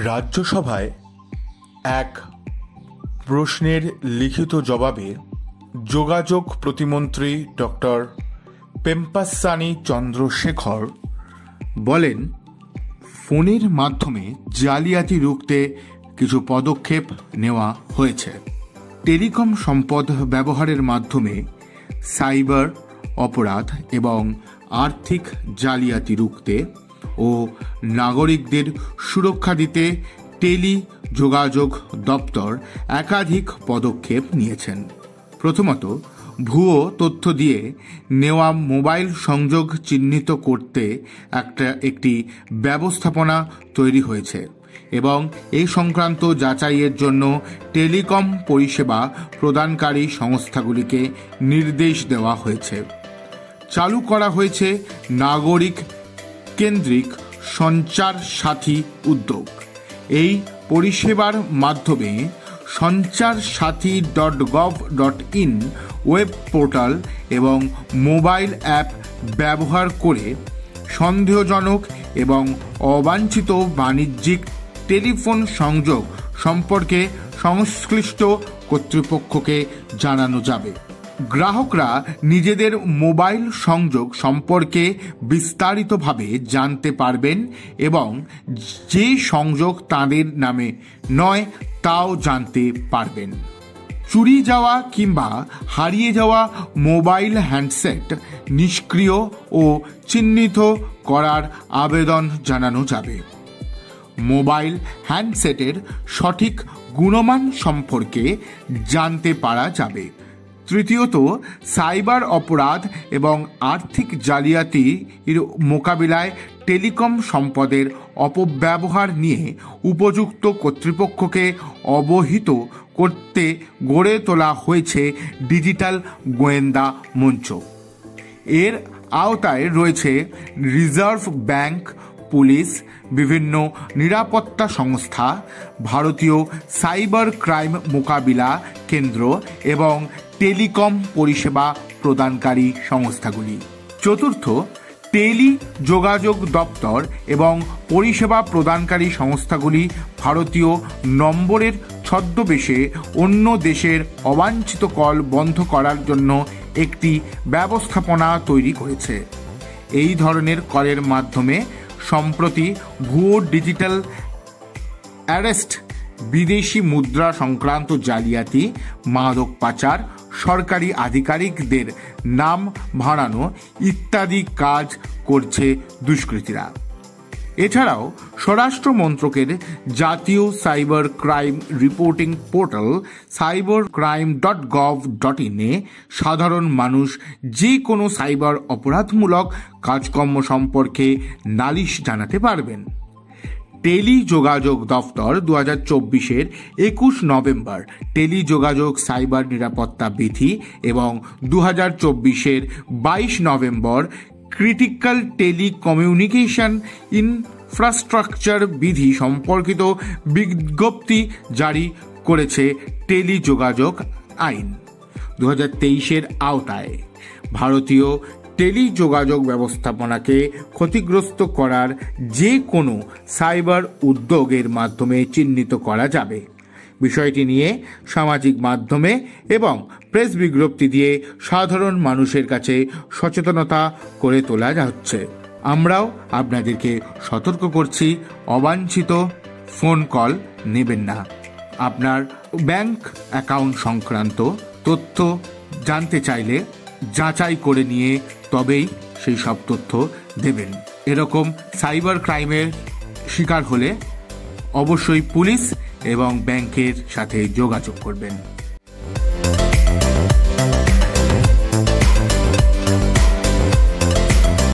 রাজ্যসভায় এক প্রশ্নের লিখিত জবাবে যোগাযোগ প্রতিমন্ত্রী ডক্টর পেম্পাসানি চন্দ্রশেখর বলেন, ফোনের মাধ্যমে জালিয়াতি রুখতে কিছু পদক্ষেপ নেওয়া হয়েছে। টেলিকম সম্পদ ব্যবহারের মাধ্যমে সাইবার অপরাধ এবং আর্থিক জালিয়াতি রুখতে ও নাগরিকদের সুরক্ষা দিতে টেলি যোগাযোগ দপ্তর একাধিক পদক্ষেপ নিয়েছেন। প্রথমত, ভুয়ো তথ্য দিয়ে নেওয়া মোবাইল সংযোগ চিহ্নিত করতে একটি ব্যবস্থাপনা তৈরি হয়েছে এবং এই সংক্রান্ত যাচাইয়ের জন্য টেলিকম পরিষেবা প্রদানকারী সংস্থাগুলিকে নির্দেশ দেওয়া হয়েছে। চালু করা হয়েছে নাগরিক কেন্দ্রিক সঞ্চার সাথী উদ্যোগ। এই পরিষেবার মাধ্যমে sanchar-sathi.gov.in ওয়েব পোর্টাল এবং মোবাইল অ্যাপ ব্যবহার করে সন্দেহজনক এবং অবাঞ্ছিত বাণিজ্যিক টেলিফোন সংযোগ সম্পর্কে সংশ্লিষ্ট কর্তৃপক্ষকে জানানো যাবে। গ্রাহকরা নিজেদের মোবাইল সংযোগ সম্পর্কে বিস্তারিতভাবে জানতে পারবেন এবং যে সংযোগ তাদের নামে নয় তাও জানতে পারবেন। চুরি যাওয়া কিংবা হারিয়ে যাওয়া মোবাইল হ্যান্ডসেট নিষ্ক্রিয় ও চিহ্নিত করার আবেদন জানানো যাবে। মোবাইল হ্যান্ডসেটের সঠিক গুণমান সম্পর্কে জানতে পারা যাবে। তৃতীয়ত, সাইবার অপরাধ এবং আর্থিক জালিয়াতির মোকাবিলায় টেলিকম সম্পদের অপব্যবহার নিয়ে উপযুক্ত কর্তৃপক্ষকে অবহিত করতে গড়ে তোলা হয়েছে ডিজিটাল গোয়েন্দা মঞ্চ। এর আওতায় রয়েছে রিজার্ভ ব্যাংক, পুলিশ, বিভিন্ন নিরাপত্তা সংস্থা, ভারতীয় সাইবার ক্রাইম মোকাবিলা কেন্দ্র এবং টেলিকম পরিষেবা প্রদানকারী সংস্থাগুলি। চতুর্থ, টেলি যোগাযোগ দপ্তর এবং পরিষেবা প্রদানকারী সংস্থাগুলি ভারতীয় নম্বরের ছদ্মবেশে অন্য দেশের অবাঞ্ছিত কল বন্ধ করার জন্য একটি ব্যবস্থাপনা তৈরি করেছে। এই ধরনের কলের মাধ্যমে সম্প্রতি ভুয়ো ডিজিটাল অ্যারেস্ট, বিদেশি মুদ্রা সংক্রান্ত জালিয়াতি, মাদক পাচার, সরকারি আধিকারিকদের নাম ভাড়ানো ইত্যাদি কাজ করছে দুষ্কৃতীরা। এছাড়াও স্বরাষ্ট্র মন্ত্রকের জাতীয় cyber crime reporting portal cybercrime.gov.in এ সাধারণ মানুষ যে কোনো সাইবার অপরাধমূলক কাজকর্ম সম্পর্কে নালিশ জানাতে পারবেন। টেলি যোগাযোগ দপ্তর 2024-এর 21 নভেম্বর টেলি যোগাযোগ সাইবার নিরাপত্তা বিধি এবং 2024-এর 22 নভেম্বর ক্রিটিক্যাল টেলিকমিউনিকেশন ইনফ্রাস্ট্রাকচার বিধি সম্পর্কিত বিজ্ঞপ্তি জারি করেছে। টেলি যোগাযোগ আইন 2023-এর আওতায় ভারতীয় টেলি যোগাযোগ ব্যবস্থাপনাকে ক্ষতিগ্রস্ত করার যে কোনো সাইবার উদ্যোগের মাধ্যমে চিহ্নিত করা যাবে। বিষয়টি নিয়ে সামাজিক মাধ্যমে এবং প্রেস বিজ্ঞপ্তি দিয়ে সাধারণ মানুষের কাছে সচেতনতা করে তোলা হচ্ছে। আমরাও আপনাদেরকে সতর্ক করছি, অবাঞ্ছিত ফোন কল নেবেন না। আপনার ব্যাংক অ্যাকাউন্ট সংক্রান্ত তথ্য জানতে চাইলে যাচাই করে নিয়ে তবেই সেই সব তথ্য দেবেন। এরকম সাইবার ক্রাইমের শিকার হলে অবশ্যই পুলিশ এবং ব্যাংকের সাথে যোগাযোগ করবেন।